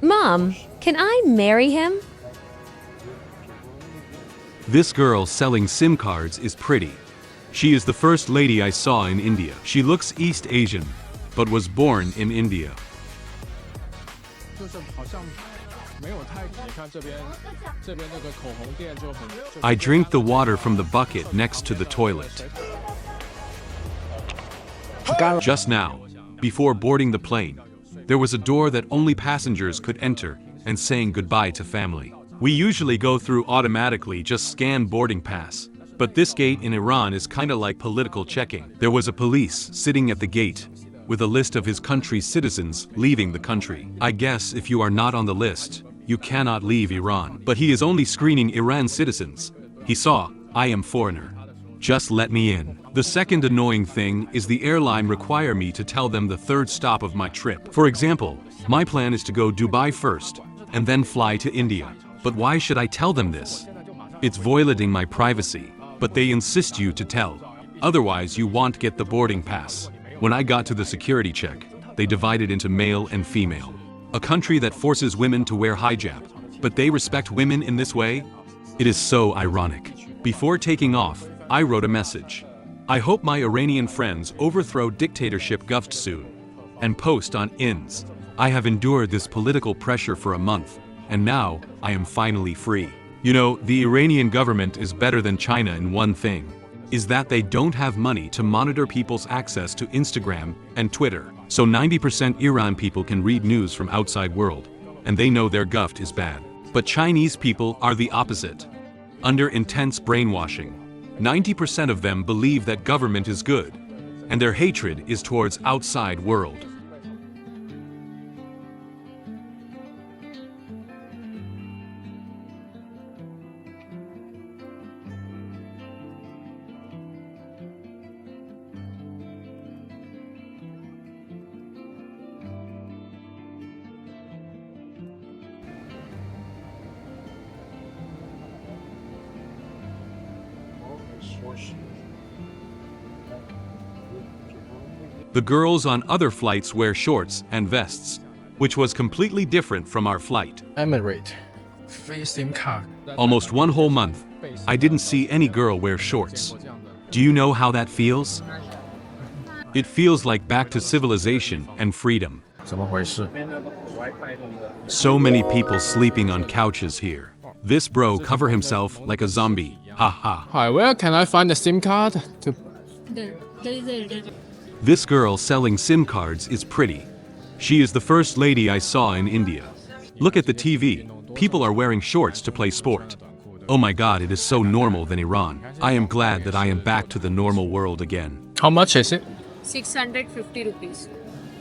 Mom, can I marry him? This girl selling SIM cards is pretty. She is the first lady I saw in India. She looks East Asian, but was born in India. I drink the water from the bucket next to the toilet. Just now, before boarding the plane, there was a door that only passengers could enter and saying goodbye to family. We usually go through automatically, just scan boarding pass. But this gate in Iran is kinda like political checking. There was a police sitting at the gate with a list of his country's citizens leaving the country. I guess if you are not on the list, you cannot leave Iran. But he is only screening Iran citizens. He saw, I am foreigner. Just let me in. The second annoying thing is the airline require me to tell them the third stop of my trip. For example, my plan is to go Dubai first and then fly to India. But why should I tell them this? It's violating my privacy, but they insist you to tell. Otherwise you won't get the boarding pass. When I got to the security check, they divided into male and female. A country that forces women to wear hijab, but they respect women in this way? It is so ironic. Before taking off, I wrote a message. I hope my Iranian friends overthrow dictatorship government soon. And post on INS. I have endured this political pressure for a month, and now I am finally free. You know, the Iranian government is better than China in one thing, is that they don't have money to monitor people's access to Instagram and Twitter. So 90% Iran people can read news from outside world, and they know their government is bad. But Chinese people are the opposite. Under intense brainwashing, 90% of them believe that government is good, and their hatred is towards outside world. The girls on other flights wear shorts and vests, which was completely different from our flight. Emirate. Free SIM card. Almost one whole month, I didn't see any girl wear shorts. Do you know how that feels? It feels like back to civilization and freedom. 怎么回事? So many people sleeping on couches here. This bro cover himself like a zombie. Ha ha. Hi, where can I find the SIM card? This girl selling SIM cards is pretty. She is the first lady I saw in India. Look at the TV. People are wearing shorts to play sport. Oh my god, it is so normal than Iran. I am glad that I am back to the normal world again. How much is it? 650 rupees.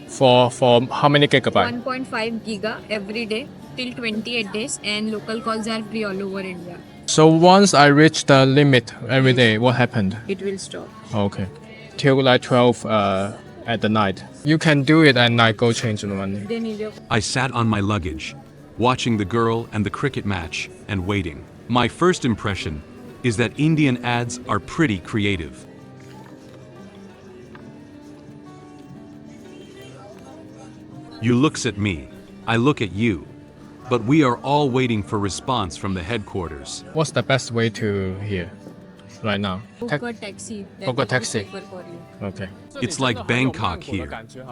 For how many gigabyte? 1.5 giga every day till 28 days, and local calls are free all over India. So once I reach the limit every day, what happened? It will stop. Okay. Till like 12 at the night. You can do it at night, go change the money. They need your I sat on my luggage, watching the girl and the cricket match and waiting. My first impression is that Indian ads are pretty creative. You looks at me, I look at you, but we are all waiting for response from the headquarters. What's the best way to here right now? book a taxi. that Book a will be taxi. safer for you. Okay. It's like Bangkok here.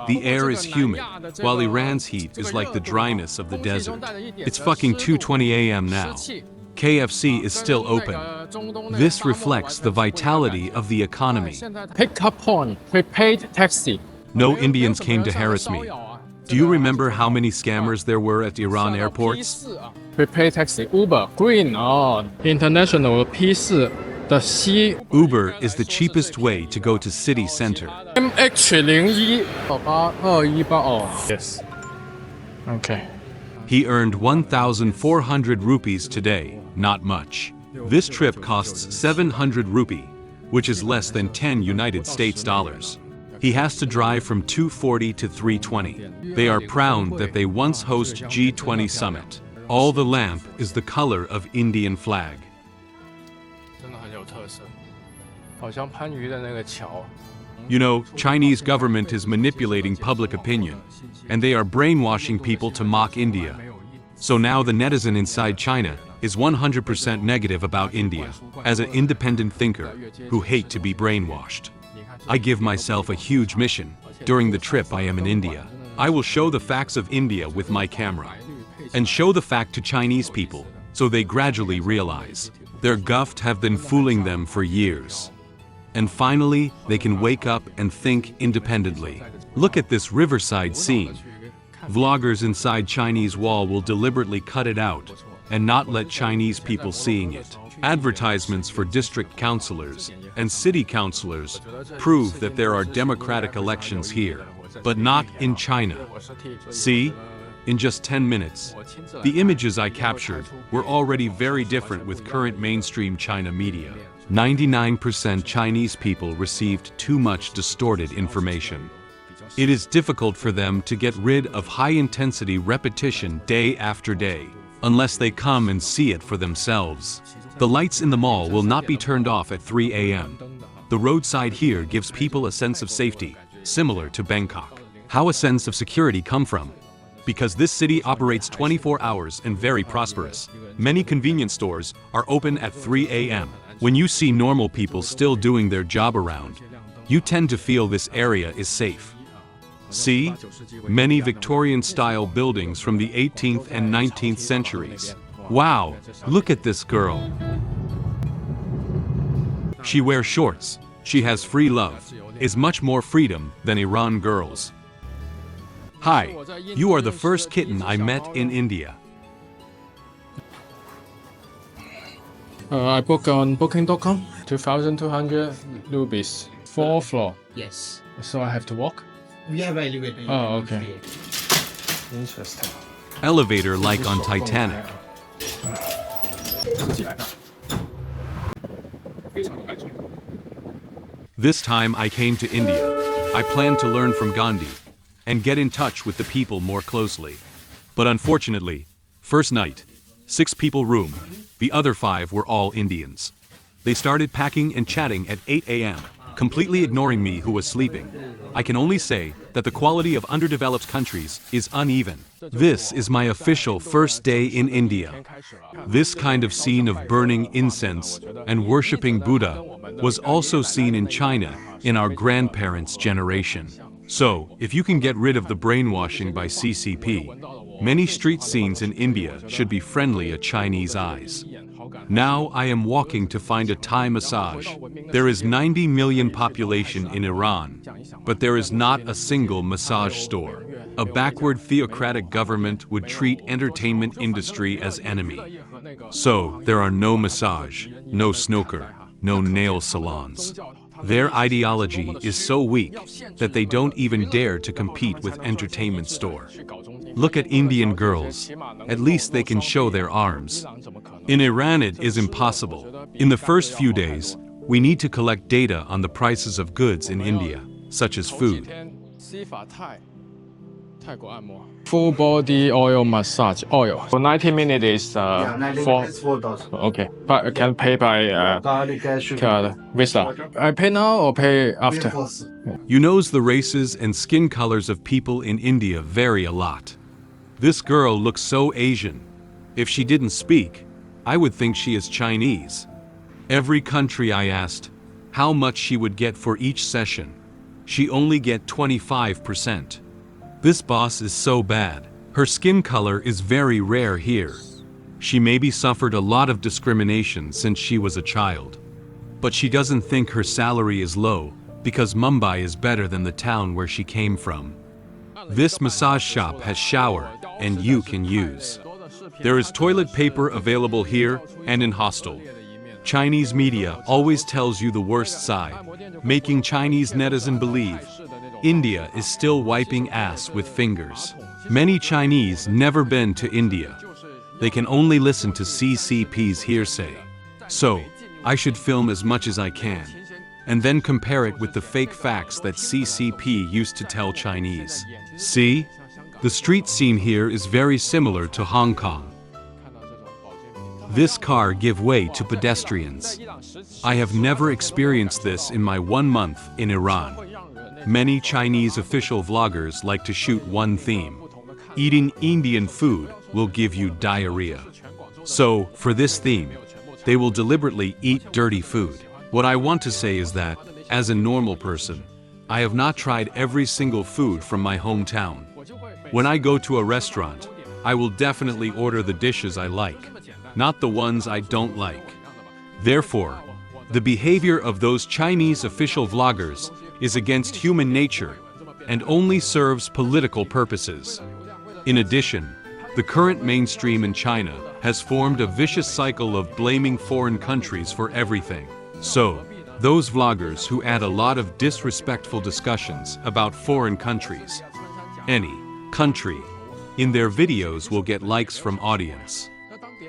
The air is humid, while Iran's heat is like the dryness of the desert. It's fucking 2:20 a.m. now. KFC is still open. This reflects the vitality of the economy. Pick up point, prepaid taxi. No Indians came to harass me. Do you remember how many scammers there were at Iran airports? Prepaid taxi, Uber, Green, International P4 的西 Uber is the cheapest way to go to city center. MH01 82182. Yes. Okay. He earned 1,400 rupees today, not much. This trip costs 700 rupee, which is less than 10 United States dollars. He has to drive from 240 to 320. They are proud that they once host G20 summit. All the lamp is the color of Indian flag. 真的很有特色，好像番禺的那个桥。 You know, Chinese government is manipulating public opinion, and they are brainwashing people to mock India. So now the netizen inside China is 100% negative about India, as an independent thinker who hate to be brainwashed. I give myself a huge mission. During the trip I am in India, I will show the facts of India with my camera, and show the fact to Chinese people, so they gradually realize their guffed have been fooling them for years. And finally, they can wake up and think independently. Look at this riverside scene. Vloggers inside Chinese wall will deliberately cut it out and not let Chinese people seeing it. Advertisements for district councillors and city councillors prove that there are democratic elections here, but not in China. See? In just 10 minutes, the images I captured were already very different with current mainstream China media. 99% Chinese people received too much distorted information. It is difficult for them to get rid of high-intensity repetition day after day, unless they come and see it for themselves. The lights in the mall will not be turned off at 3 a.m. The roadside here gives people a sense of safety, similar to Bangkok. How a sense of security come from? Because this city operates 24 hours and very prosperous. Many convenience stores are open at 3 a.m. When you see normal people still doing their job around, you tend to feel this area is safe. See? Many Victorian-style buildings from the 18th and 19th centuries. Wow, look at this girl. She wears shorts, she has free love, is much more freedom than Iran girls. Hi, you are the first kitten I met in India. I book on booking.com, 2,200 rupees, 4th floor. Yes. So I have to walk? We have elevator. Oh, okay. Interesting. Elevator like on Titanic. This time I came to India. I planned to learn from Gandhi and get in touch with the people more closely. But unfortunately, first night, 6 people room, the other 5 were all Indians. They started packing and chatting at 8 a.m., completely ignoring me who was sleeping. I can only say that the quality of underdeveloped countries is uneven. This is my official first day in India. This kind of scene of burning incense and worshipping Buddha was also seen in China in our grandparents' generation. So, if you can get rid of the brainwashing by CCP, many street scenes in India should be friendly at Chinese eyes. Now I am walking to find a Thai massage. There is 90 million population in Iran, but there is not a single massage store. A backward theocratic government would treat entertainment industry as enemy. So, there are no massage, no snooker, no nail salons. Their ideology is so weak that they don't even dare to compete with entertainment store. Look at Indian girls. At least they can show their arms. In Iran it is impossible. In the first few days, we need to collect data on the prices of goods in India, such as food. Full body oil massage oil. For 90 minutes is $4. Okay, but I can pay by card, Visa. I pay now or pay after? You knows the races and skin colors of people in India vary a lot. This girl looks so Asian. If she didn't speak, I would think she is Chinese. Every country I asked how much she would get for each session. She only get 25%. This boss is so bad. Her skin color is very rare here. She maybe suffered a lot of discrimination since she was a child. But she doesn't think her salary is low because Mumbai is better than the town where she came from. This massage shop has shower and you can use. There is toilet paper available here and in Hostel. Chinese media always tells you the worst side, making Chinese netizen believe India is still wiping ass with fingers. Many Chinese never been to India. They can only listen to CCP's hearsay. So, I should film as much as I can, and then compare it with the fake facts that CCP used to tell Chinese. See? The street scene here is very similar to Hong Kong. This car give way to pedestrians. I have never experienced this in my 1 month in Iran. Many Chinese official vloggers like to shoot one theme, eating Indian food will give you diarrhea. So, for this theme, they will deliberately eat dirty food. What I want to say is that, as a normal person, I have not tried every single food from my hometown. When I go to a restaurant, I will definitely order the dishes I like, not the ones I don't like. Therefore, the behavior of those Chinese official vloggers is against human nature and only serves political purposes. In addition, the current mainstream in China has formed a vicious cycle of blaming foreign countries for everything. So, those vloggers who add a lot of disrespectful discussions about foreign countries, any country, in their videos will get likes from audience.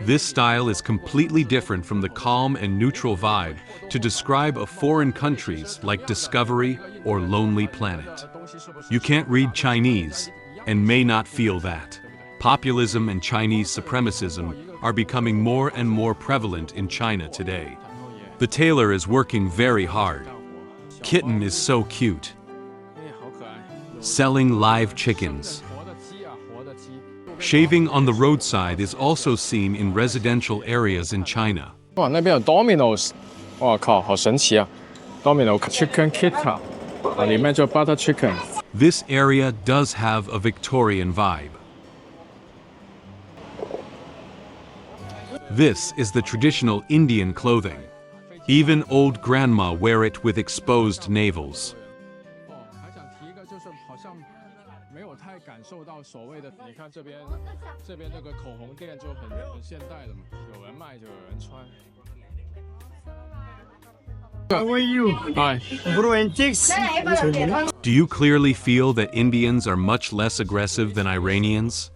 This style is completely different from the calm and neutral vibe to describe a foreign countries like Discovery or Lonely Planet. You can't read Chinese and may not feel that. Populism and Chinese supremacism are becoming more and more prevalent in China today. The tailor is working very hard. Kitten is so cute. Selling live chickens. Shaving on the roadside is also seen in residential areas in China. 哇，那边有 Domino's， 哇靠，好神奇啊 ！Domino Chicken Kit 啊，里面就 Butter Chicken。 This area does have a Victorian vibe. This is the traditional Indian clothing. Even old grandma wear it with exposed navels. 还想提一个，就是好像没有太感受到所谓的，你看这边那个口红店就很现代的嘛，有人卖就有人穿。How are you? Hi. Bro, antiques. Do you clearly feel that Indians are much less aggressive than Iranians?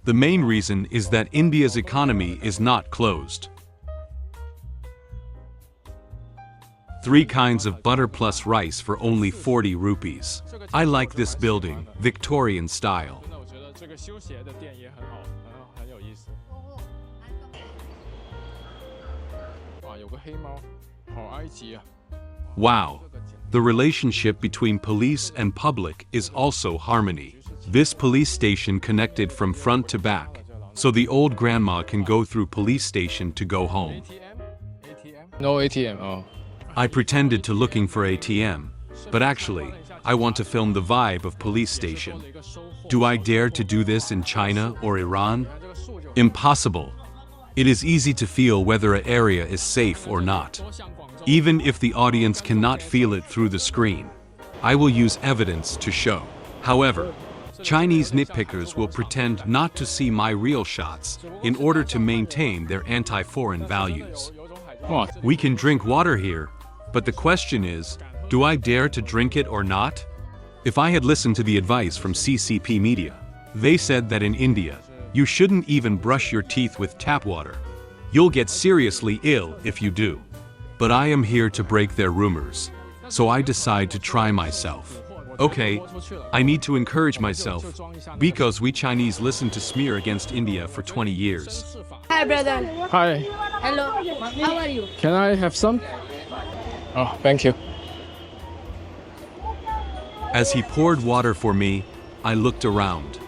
The main reason is that India's economy is not closed. 3 kinds of butter plus rice for only 40 rupees. I like this building, Victorian style. 那我觉得这个修鞋的店也很好，很有意思。哇，有个黑猫，好埃及啊！ Wow. The relationship between police and public is also harmony. This police station connected from front to back, so the old grandma can go through police station to go home. No ATM. Oh. I pretended to looking for ATM, but actually, I want to film the vibe of police station. Do I dare to do this in China or Iran? Impossible. It is easy to feel whether an area is safe or not, even if the audience cannot feel it through the screen. I will use evidence to show. However, Chinese nitpickers will pretend not to see my real shots in order to maintain their anti-foreign values. We can drink water here, but the question is, do I dare to drink it or not? If I had listened to the advice from CCP media, they said that in India, you shouldn't even brush your teeth with tap water. You'll get seriously ill if you do. But I am here to break their rumors, so I decide to try myself. Okay, I need to encourage myself, because we Chinese listened to smear against India for 20 years. Hi, brother. Hi. Hello. How are you? Can I have some? Oh, thank you. As he poured water for me, I looked around.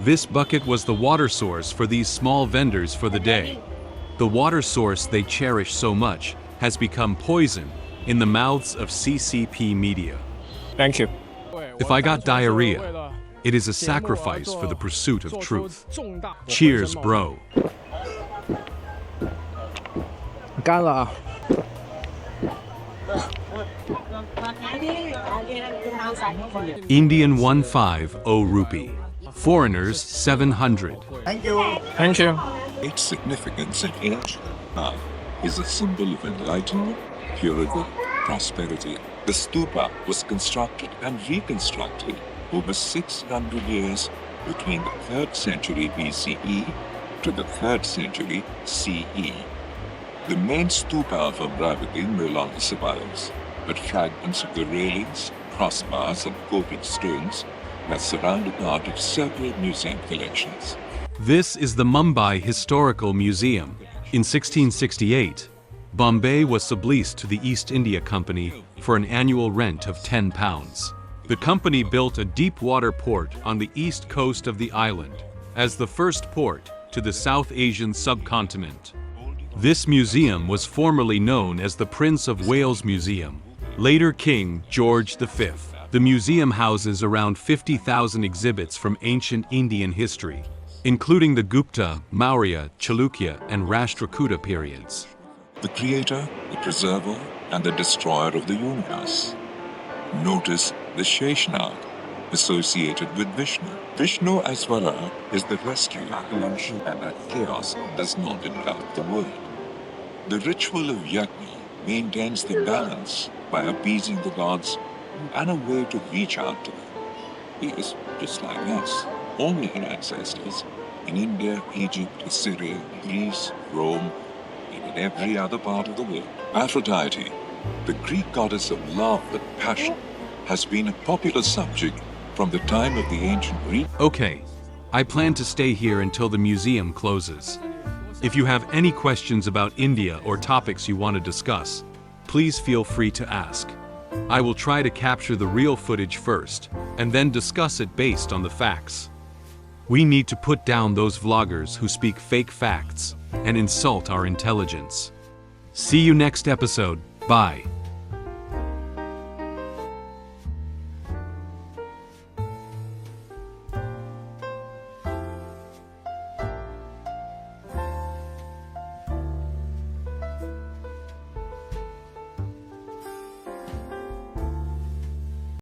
This bucket was the water source for these small vendors for the day. The water source they cherish so much has become poison in the mouths of CCP media. Thank you. If I got diarrhea, it is a sacrifice for the pursuit of truth. Cheers, bro. 干了啊！ Indian 150 rupee. Foreigners 700. Thank you. Thank you. Its significance in ancient China is a symbol of enlightenment, purity, prosperity. The stupa was constructed and reconstructed over 600 years between the 3rd century BCE to the 3rd century CE. The main stupa of Amravati no longer survives, but fragments of the railings, crossbars and coping stones that surround a part of several museum collections. This is the Mumbai Historical Museum. In 1668, Bombay was subleased to the East India Company for an annual rent of £10. The company built a deep water port on the east coast of the island as the first port to the South Asian subcontinent. This museum was formerly known as the Prince of Wales Museum, later King George V. The museum houses around 50,000 exhibits from ancient Indian history, including the Gupta, Maurya, Chalukya, and Rashtrakuta periods. The creator, the preserver, and the destroyer of the universe. Notice the Sheshnag, associated with Vishnu. Vishnu Aisvara is the rescue avalanche, and that chaos does not envelop the world. The ritual of Yajna maintains the balance by appeasing the gods and a way to reach out to them. He is just like us. All our ancestors in India, Egypt, Assyria, Greece, Rome, and in every other part of the world. Aphrodite, the Greek goddess of love and passion, has been a popular subject from the time of the ancient Greek. Okay, I plan to stay here until the museum closes. If you have any questions about India or topics you want to discuss, please feel free to ask. I will try to capture the real footage first, and then discuss it based on the facts. We need to put down those vloggers who speak fake facts and insult our intelligence. See you next episode. Bye.